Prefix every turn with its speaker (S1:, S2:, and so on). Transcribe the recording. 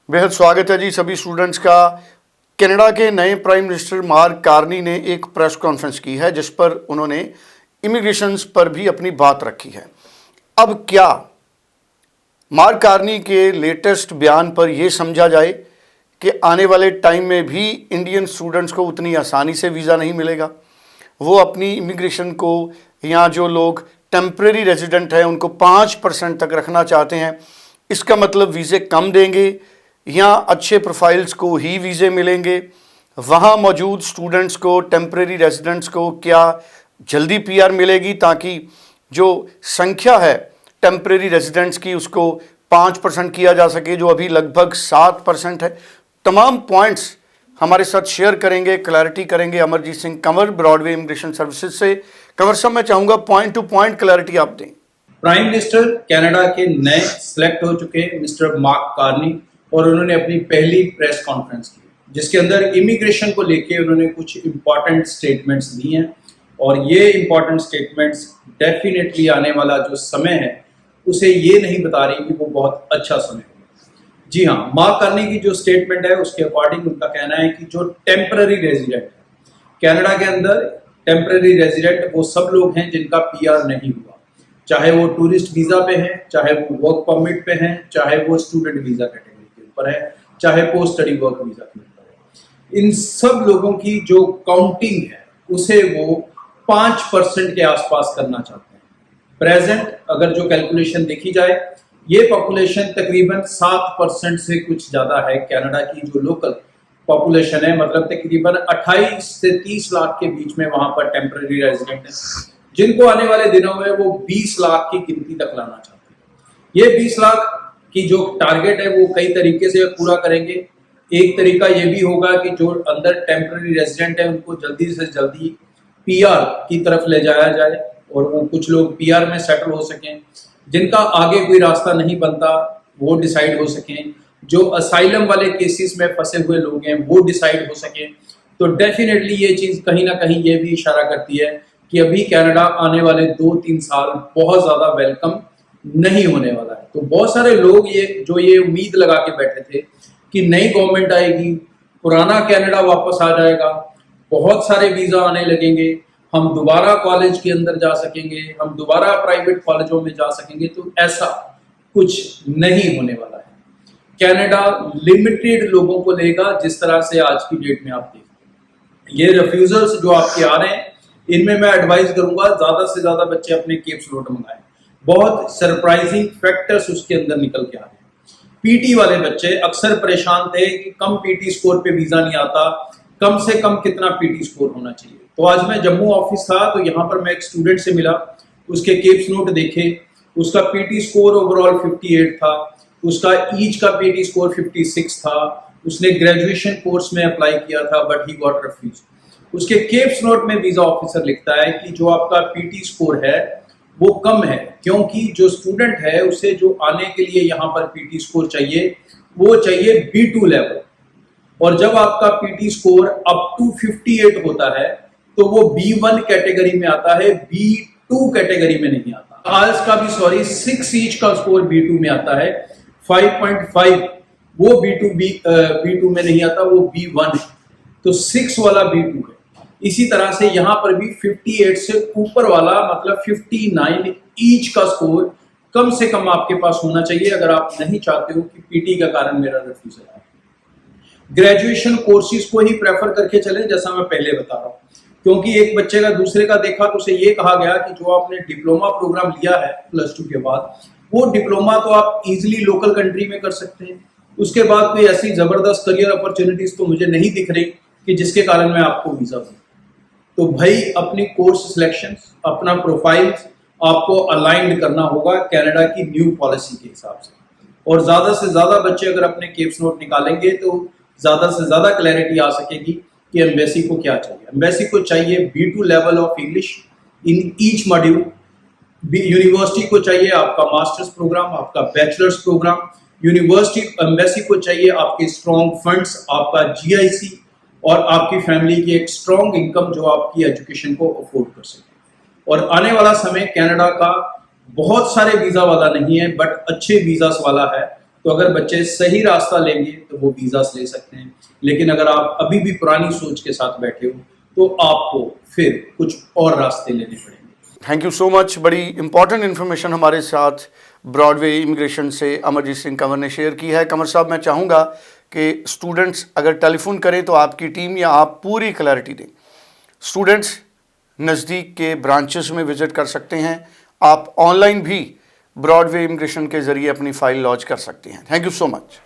S1: बेहद स्वागत है जी सभी स्टूडेंट्स का। कनाडा के नए प्राइम मिनिस्टर मार्क कार्नी ने एक प्रेस कॉन्फ्रेंस की है जिस पर उन्होंने इमिग्रेशंस पर भी अपनी बात रखी है। अब क्या मार्क कार्नी के लेटेस्ट बयान पर यह समझा जाए कि आने वाले टाइम में भी इंडियन स्टूडेंट्स को उतनी आसानी से वीज़ा नहीं मिलेगा? वो अपनी इमिग्रेशन को, यहाँ जो लोग टेम्परेरी रेजिडेंट हैं उनको 5% तक रखना चाहते हैं। इसका मतलब वीज़े कम देंगे, यहाँ अच्छे प्रोफाइल्स को ही वीज़े मिलेंगे, वहाँ मौजूद स्टूडेंट्स को, टेम्परेरी रेजिडेंट्स को क्या जल्दी पीआर मिलेगी ताकि जो संख्या है टेम्परेरी रेजिडेंट्स की उसको 5% किया जा सके, जो अभी लगभग 7% है। तमाम पॉइंट्स हमारे साथ शेयर करेंगे, क्लैरिटी करेंगे Amarjeet Singh Kanwar, Broadway immigration services से। कंवर साहब, मैं चाहूँगा पॉइंट टू पॉइंट क्लैरिटी आप दें।
S2: प्राइम मिनिस्टर कनाडा के नए सिलेक्ट हो चुके मिस्टर मार्क कार्नी, और उन्होंने अपनी पहली प्रेस कॉन्फ्रेंस की जिसके अंदर इमिग्रेशन को लेके उन्होंने कुछ इम्पॉर्टेंट स्टेटमेंट्स दी हैं। और ये इम्पॉर्टेंट स्टेटमेंट्स डेफिनेटली आने वाला जो समय है उसे ये नहीं बता रही कि वो बहुत अच्छा समय होगा। जी हाँ, मार्क कार्नी की जो स्टेटमेंट है उसके अकॉर्डिंग उनका कहना है कि जो टेम्पररी रेजिडेंट है कनाडा के अंदर, टेम्पररी रेजिडेंट वो सब लोग हैं जिनका पीआर नहीं हुआ, चाहे वो टूरिस्ट वीजा पे हैं, चाहे वो वर्क परमिट पे हैं, चाहे वो स्टूडेंट वीजा कैटेगरी के ऊपर है, चाहे पोस्ट स्टडी वर्क वीजा के ऊपर है। इन सब लोगों की जो काउंटिंग है उसे वो 5% के आसपास करना चाहते हैं। प्रेजेंट अगर जो कैलकुलेशन देखी जाए, ये पॉपुलेशन तकरीबन 7% से कुछ ज़्यादा है। कनाडा की जो लोकल पॉपुलेशन है, मतलब तकरीबन 28 से 30 लाख के बीच में वहां पर टेम्पररी रेजिडेंट है, जिनको आने वाले दिनों में वो 20 लाख की गिनती तक लाना चाहते हैं। ये 20 लाख की जो टारगेट है वो कई तरीके से पूरा करेंगे। एक तरीका ये भी होगा कि जो अंदर टेम्पररी रेजिडेंट है उनको जल्दी से जल्दी पीआर की तरफ ले जाया जाए और वो कुछ लोग पीआर में सेटल हो सकें, जिनका आगे कोई रास्ता नहीं बनता वो डिसाइड हो सकें, जो असाइलम वाले केसेस में फंसे हुए लोग हैं वो डिसाइड हो सकें। तो डेफिनेटली ये चीज़ कहीं ना कहीं ये भी इशारा करती है कि अभी कनाडा आने वाले 2-3 साल बहुत ज़्यादा वेलकम नहीं होने वाला है। तो बहुत सारे लोग ये उम्मीद लगा के बैठे थे कि नई गवर्नमेंट आएगी, पुराना कनाडा वापस आ जाएगा, बहुत सारे वीज़ा आने लगेंगे, हम दोबारा कॉलेज के अंदर जा सकेंगे, हम दोबारा प्राइवेट कॉलेजों में जा सकेंगे। तो ऐसा कुछ नहीं होने वाला है। कनाडा लिमिटेड लोगों को लेगा, जिस तरह से आज की डेट में आप देखते हैं। ये रिफ्यूजल्स जो आपके आ रहे हैं, इनमें मैं एडवाइस करूंगा ज़्यादा से ज़्यादा बच्चे अपने केप स्लॉट मंगाएं। बहुत सरप्राइजिंग फैक्टर्स उसके अंदर निकल के आ रहे हैं। पीटी वाले बच्चे अक्सर परेशान थे कि कम पीटी स्कोर पे वीज़ा नहीं आता, कम से कम कितना पीटी स्कोर होना चाहिए। तो आज मैं जम्मू ऑफिस था, तो यहाँ पर मैं एक स्टूडेंट से मिला, उसके केप्स नोट देखे, उसका पीटी स्कोर ओवरऑल 58 था, उसका ईच का पीटी स्कोर 56 था, उसने ग्रेजुएशन कोर्स में अप्लाई किया था बट ही गॉट रिफ्यूज। उसके केप्स नोट में वीजा ऑफिसर लिखता है कि जो आपका पीटी स्कोर है वो कम है, क्योंकि जो स्टूडेंट है उसे जो आने के लिए यहाँ पर पीटी स्कोर चाहिए वो चाहिए B2 लेवल, और जब आपका पीटी स्कोर अप टू 58 होता है तो वो B1 कैटेगरी में आता है, B2 कैटेगरी में नहीं आता। आल्स का भी 6 ईच का स्कोर B2 में आता है, 5.5 वो B2 में नहीं आता, वो B1 है। तो 6 वाला B2 है। इसी तरह से यहाँ पर भी 58 से ऊपर वाला मतलब 59 ईच का स्कोर कम से कम आपके पास होना चाहिए अगर आप नहीं चाहते हो कि पीटी का कारण मेरा रिफ्यूजल आए। ग्रेजुएशन कोर्सेज को ही प्रेफर करके चले, जैसा मैं पहले बता रहा हूँ, क्योंकि एक बच्चे का दूसरे का देखा तो उसे ये कहा गया कि जो आपने डिप्लोमा प्रोग्राम लिया है +2 के बाद, वो डिप्लोमा तो आप इजीली लोकल कंट्री में कर सकते हैं। उसके बाद कोई ऐसी जबरदस्त करियर अपॉर्चुनिटीज तो मुझे नहीं दिख रही कि जिसके कारण मैं आपको वीजा दूं। तो भाई अपनी कोर्स सिलेक्शंस, अपना प्रोफाइल्स आपको अलाइंड करना होगा कनाडा की न्यू पॉलिसी के हिसाब से। और ज़्यादा से ज़्यादा बच्चे अगर अपने केप्स नोट निकालेंगे तो ज़्यादा से ज़्यादा क्लैरिटी आ सकेगी कि एम्बेसी को क्या चाहिए। एम्बेसी को चाहिए B2 level of English in each module. University को चाहिए आपका मास्टर्स प्रोग्राम, आपका बैचलर्स प्रोग्राम। यूनिवर्सिटी एम्बेसी को चाहिए आपके स्ट्रॉन्ग फंड्स, आपका GIC और आपकी फैमिली की एक स्ट्रॉन्ग इनकम जो आपकी एजुकेशन को अफोर्ड कर सके। और आने वाला समय कनाडा का बहुत सारे वीज़ा वाला नहीं है बट अच्छे वीज़ास वाला है। तो अगर बच्चे सही रास्ता लेंगे तो वो वीज़ास ले सकते हैं, लेकिन अगर आप अभी भी पुरानी सोच के साथ बैठे हो तो आपको फिर कुछ और रास्ते लेने पड़ेंगे।
S1: Thank you so much. बड़ी इंपॉर्टेंट इन्फॉर्मेशन हमारे साथ ब्रॉडवे इमिग्रेशन से अमरजीत सिंह कंवर ने शेयर की है। कंवर साहब, मैं चाहूँगा कि स्टूडेंट्स अगर टेलीफोन करें तो आपकी टीम या आप पूरी क्लैरिटी दें। स्टूडेंट्स नज़दीक के ब्रांचेस में विज़िट कर सकते हैं, आप ऑनलाइन भी ब्रॉडवे इमिग्रेशन के ज़रिए अपनी फ़ाइल लॉन्च कर सकते हैं। Thank you so much.